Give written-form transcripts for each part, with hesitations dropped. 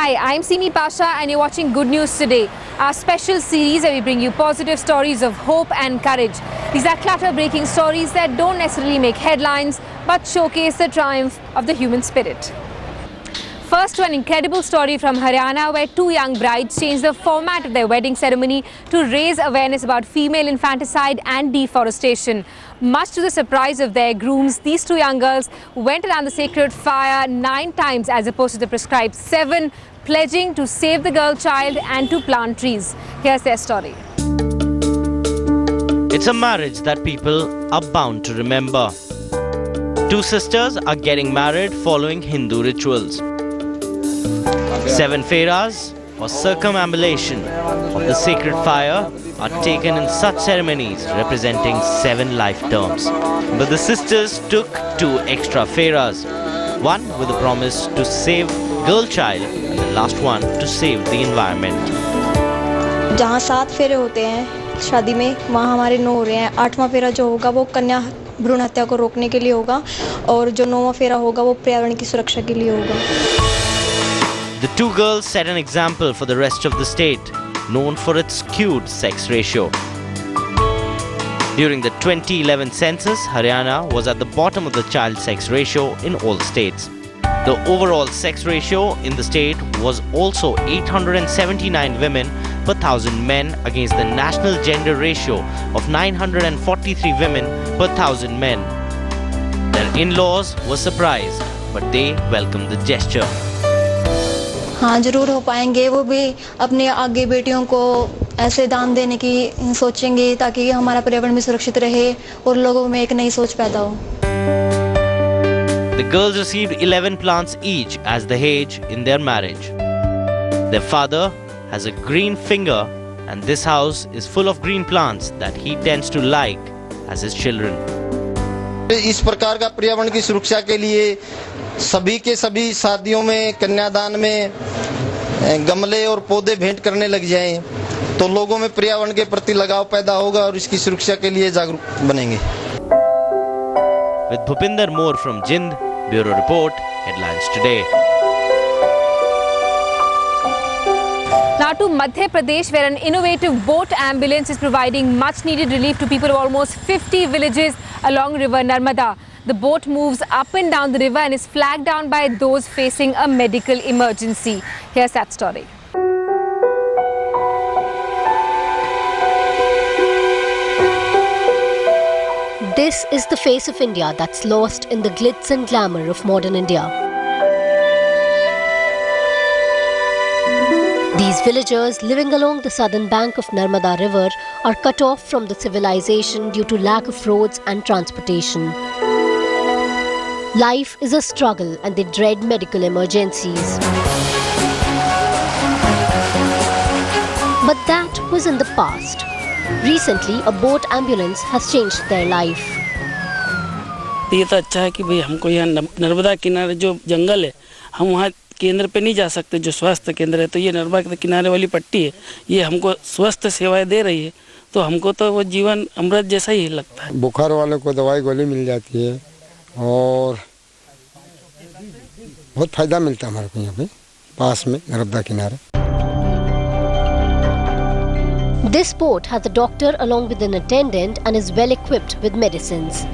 Hi, I'm Simi Pasha and you're watching Good News Today, our special series where we bring you positive stories of hope and courage. These are clutter-breaking stories that don't necessarily make headlines but showcase the triumph of the human spirit. First to an incredible story from Haryana where two young brides changed the format of their wedding ceremony to raise awareness about female infanticide and deforestation. Much to the surprise of their grooms, these two young girls went around the sacred fire 9 times as opposed to the prescribed 7, pledging to save the girl child and to plant trees. Here's their story. It's a marriage that people are bound to remember. Two sisters are getting married following Hindu rituals. 7 feras or circumambulation of the sacred fire are taken in such ceremonies representing 7 life terms. But the sisters took 2 extra feras, one with the promise to save girl child and the last one to save the environment. जहाँ 7 फेरे होते हैं शादी में, वहाँ हमारे 9 हो रहे हैं। 8वां फेरा जो होगा वो कन्या भ्रूण हत्या को रोकने के लिए होगा और जो 9वां फेरा होगा वो पर्यावरण की सुरक्षा के लिए होगा। The two girls set an example for the rest of the state, known for its skewed sex ratio. During the 2011 census, Haryana was at the bottom of the child sex ratio in all states. The overall sex ratio in the state was also 879 women per 1,000 men against the national gender ratio of 943 women per 1,000 men. Their in-laws were surprised, but they welcomed the gesture. हाँ जरूर हो पाएंगे, वो भी अपने आगे बेटियों को ऐसे दान देने की सोचेंगे ताकि हमारा पर्यावरण भी सुरक्षित रहे और लोगों में एक नई सोच पैदा हो। The girls received 11 plants each as dahej in their marriage. Their father has a green finger and this house is full of green plants that he tends to like as his children. इस प्रकार का पर्यावरण की सुरक्षा के लिए सभी के सभी शादियों में कन्यादान में गमले और पौधे भेंट करने लग जाएं तो लोगों में पर्यावरण के प्रति लगाव पैदा होगा और इसकी सुरक्षा के लिए जागरूक बनेंगे। With Bhupinder Moore from Jind, Bureau Report, Headlines Today. Now to Madhya Pradesh, where an innovative boat ambulance is providing much needed relief to people of almost 50 villages along river Narmada. The boat moves up and down the river and is flagged down by those facing a medical emergency. Here's that story. This is the face of India that's lost in the glitz and glamour of modern India. These villagers living along the southern bank of Narmada river are cut off from the civilization due to lack of roads and transportation. Life is a struggle and they dread medical emergencies. But that was in the past. Recently, a boat ambulance has changed their life. ये तो अच्छा है कि भाई हमको यहाँ नर्मदा किनारे जो जंगल है हम वहाँ केंद्र पे नहीं जा सकते जो स्वास्थ्य केंद्र है तो ये नर्मदा किनारे वाली पट्टी है ये हमको स्वस्थ सेवाएं दे रही है तो हमको तो वो जीवन अमृत जैसा ही लगता है। बुखार वालों को दवाई गोली मिल जाती है और बहुत फायदा मिलता है हमारे को यहाँ पे पास में नर्मदा किनारे। This boat has a doctor along with an attendant and is well equipped with medicines.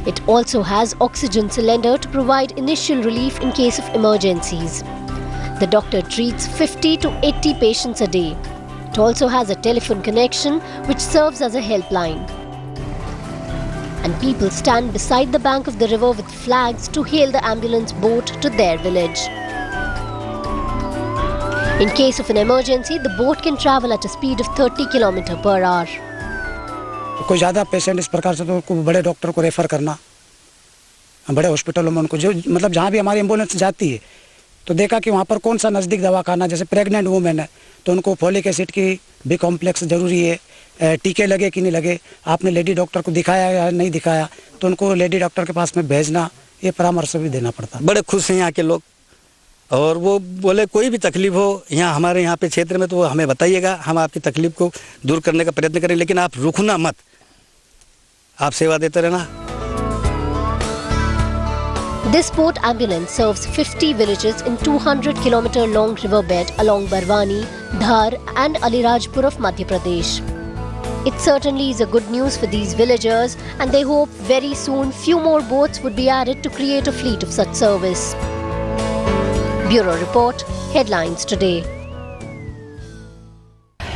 It also has oxygen cylinder to provide initial relief in case of emergencies. The doctor treats 50 to 80 patients a day. It also has a telephone connection which serves as a helpline. And people stand beside the bank of the river with flags to hail the ambulance boat to their village. In case of an emergency, the boat can travel at a speed of 30 km per hour. कोई ज़्यादा patient इस प्रकार से तो उनको बड़े doctor को refer करना बड़े हॉस्पिटलों में उनको जो मतलब जहाँ भी हमारी एम्बुलेंस जाती है तो देखा कि वहाँ पर कौन सा नज़दीक दवाखाना जैसे प्रेग्नेंट वुमेन है तो उनको फोलिक एसिड की बी कॉम्प्लेक्स ज़रूरी है टीके लगे कि नहीं लगे आपने लेडी डॉक्टर को दिखाया या नहीं दिखाया तो उनको लेडी डॉक्टर के पास में भेजना ये परामर्श भी देना पड़ता है। बड़े खुश हैं यहाँ के लोग और वो बोले कोई भी तकलीफ हो यहाँ हमारे यहाँ पे क्षेत्र में तो वो हमें बताइएगा हम आपकी तकलीफ को दूर करने का प्रयत्न करें लेकिन आप रुकना मत आप सेवा देते रहना। This boat ambulance serves 50 villages in 200-kilometer long riverbed along Barwani, Dhar and Alirajpur of Madhya Pradesh. It certainly is a good news for these villagers, and they hope very soon few more boats would be added to create a fleet of such service. Bureau Report, Headlines Today.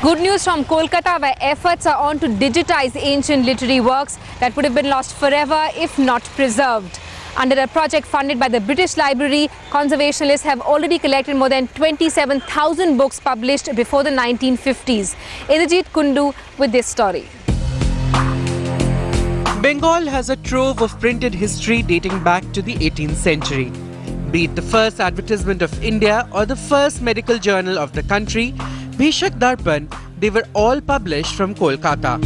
Good news from Kolkata, where efforts are on to digitize ancient literary works that would have been lost forever if not preserved. Under a project funded by the British Library, conservationists have already collected more than 27,000 books published before the 1950s. Indrajit Kundu with this story. Bengal has a trove of printed history dating back to the 18th century. Be it the first advertisement of India or the first medical journal of the country, Bhishak Darpan, they were all published from Kolkata.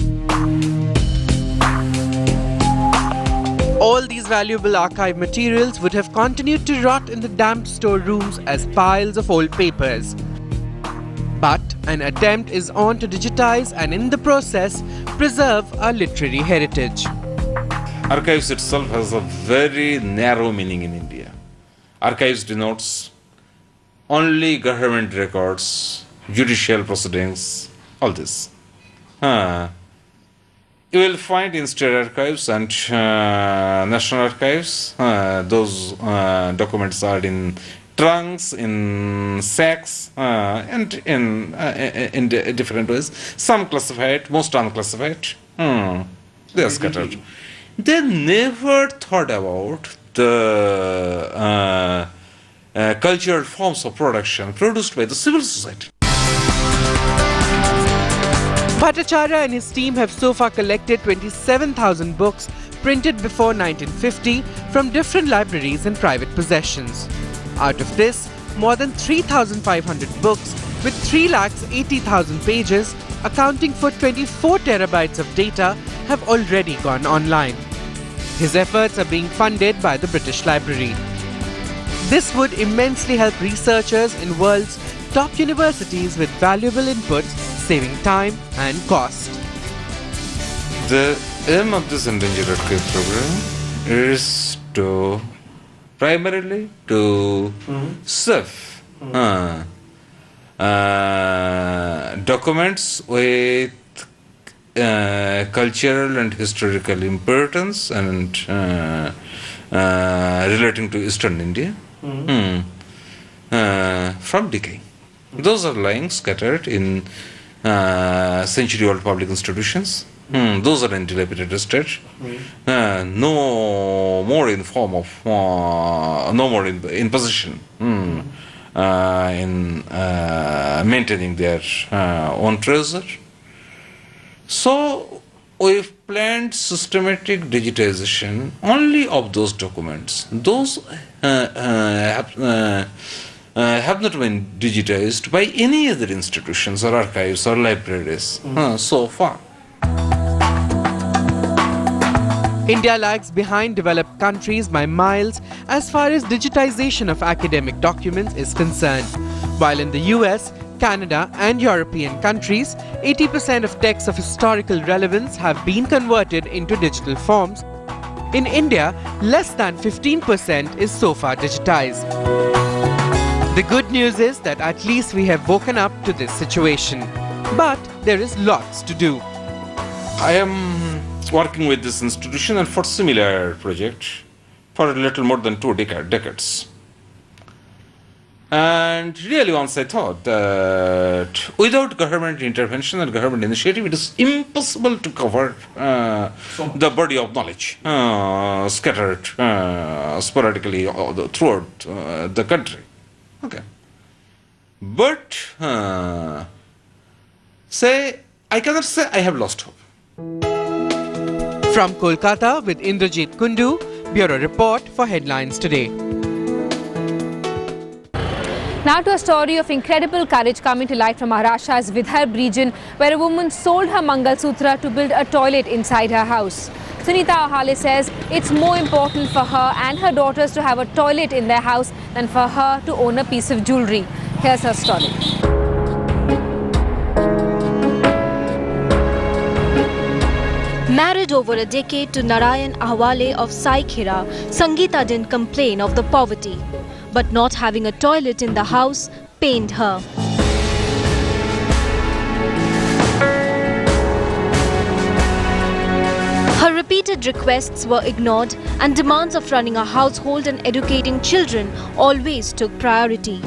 All these valuable archive materials would have continued to rot in the damp storerooms as piles of old papers. But an attempt is on to digitize and in the process preserve our literary heritage. Archives itself has a very narrow meaning in India. Archives denotes only government records, judicial proceedings, all this. You will find in state archives and national archives, those documents are in trunks, in sacks, and in different ways. Some classified, most unclassified. They are scattered. They never thought about the cultural forms of production produced by the civil society. Bhattacharya and his team have so far collected 27,000 books printed before 1950 from different libraries and private possessions. Out of this, more than 3,500 books with 3,80,000 pages, accounting for 24 terabytes of data, have already gone online. His efforts are being funded by the British Library. This would immensely help researchers in world's top universities with valuable inputs, saving time and cost. The aim of this endangered archive program is to primarily to save documents with cultural and historical importance and relating to Eastern India from decay. Those are lying scattered in century-old public institutions. Those are in dilapidated state. No more in form of, no more in position, in maintaining their own treasure. So we've planned systematic digitization only of those documents. Those have not been digitized by any other institutions or archives or libraries so far. India lags behind developed countries by miles as far as digitization of academic documents is concerned. While in the US, Canada and European countries, 80% of texts of historical relevance have been converted into digital forms. In India, less than 15% is so far digitized. The good news is that at least we have woken up to this situation. But there is lots to do. I am working with this institution and for similar project for a little more than 2 decades. And really once I thought that without government intervention and government initiative, it is impossible to cover the body of knowledge scattered sporadically throughout the country. Okay. But I cannot say I have lost hope. From Kolkata with Indrajit Kundu, Bureau Report for Headlines Today. Now to a story of incredible courage coming to light from Maharashtra's Vidarbha region, where a woman sold her mangalsutra to build a toilet inside her house. Sunita Ahale says it's more important for her and her daughters to have a toilet in their house than for her to own a piece of jewellery. Here's her story. Married over a decade to Narayan Ahwale of Sai Khera, Sangeeta didn't complain of the poverty. But not having a toilet in the house pained her. Her repeated requests were ignored and demands of running a household and educating children always took priority.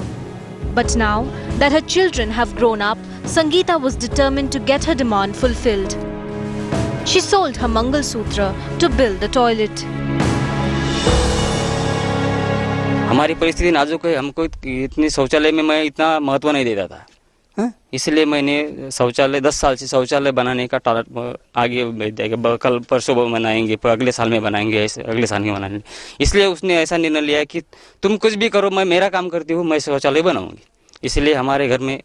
But now that her children have grown up, Sangeeta was determined to get her demand fulfilled. She sold her mangalsutra to build the toilet. हमारी परिस्थिति नाजुक है, हमको इतनी शौचालय में मैं इतना महत्व नहीं देता था, इसलिए मैंने शौचालय 10 साल से शौचालय बनाने का टारगेट आगे भेज दिया। कल परसों बनाएंगे, अगले साल में बनाएंगे, अगले साल में बनाएंगे। इसलिए उसने ऐसा निर्णय लिया कि तुम कुछ भी करो, मैं मेरा काम करती हूँ, मैं शौचालय बनाऊंगी। इसलिए हमारे घर में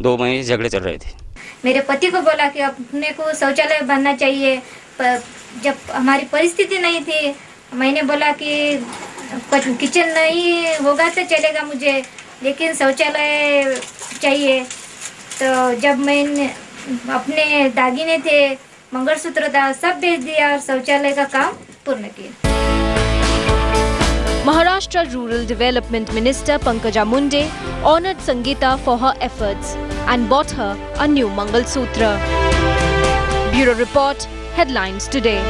2 महीने झगड़े चल रहे थे। मेरे पति को बोला कि अपने को शौचालय बनना चाहिए, पर जब हमारी परिस्थिति नहीं थी, मैंने बोला कि किचन नहीं होगा तो चलेगा मुझे, लेकिन शौचालय चाहिए। तो जब मैंने अपने दागिने थे, मंगलसूत्र था, सब बेच दिया और शौचालय का काम पूर्ण किया। Maharashtra Rural Development Minister Pankaja Munde honoured Sangeeta for her efforts and bought her a new mangalsutra. Bureau Report, Headlines Today.